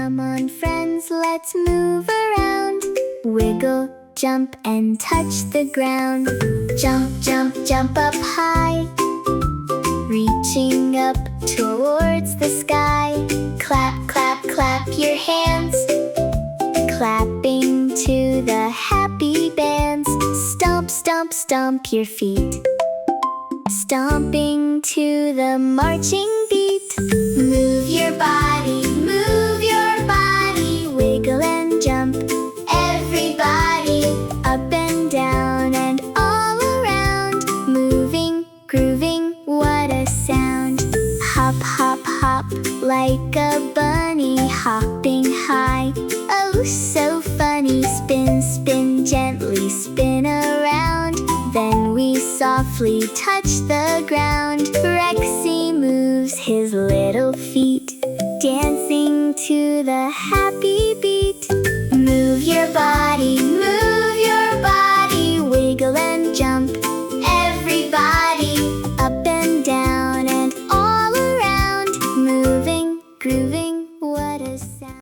Come on friends, let's move around. Wiggle, jump and touch the ground. Jump, jump, jump up high, reaching up towards the sky. Clap, clap, clap your hands, clapping to the happy bands. Stomp, stomp, stomp your feet, stomping to the marching beat. Move your body, wiggle and jump. Everybody, up and down and all around. Moving, grooving, what a sound. Hop, hop, hop, like a bunny hopping high. Oh, so funny. Spin, spin, gently spin around. Then we softly touch the ground. Rexi moves his little feet, dancing to the happy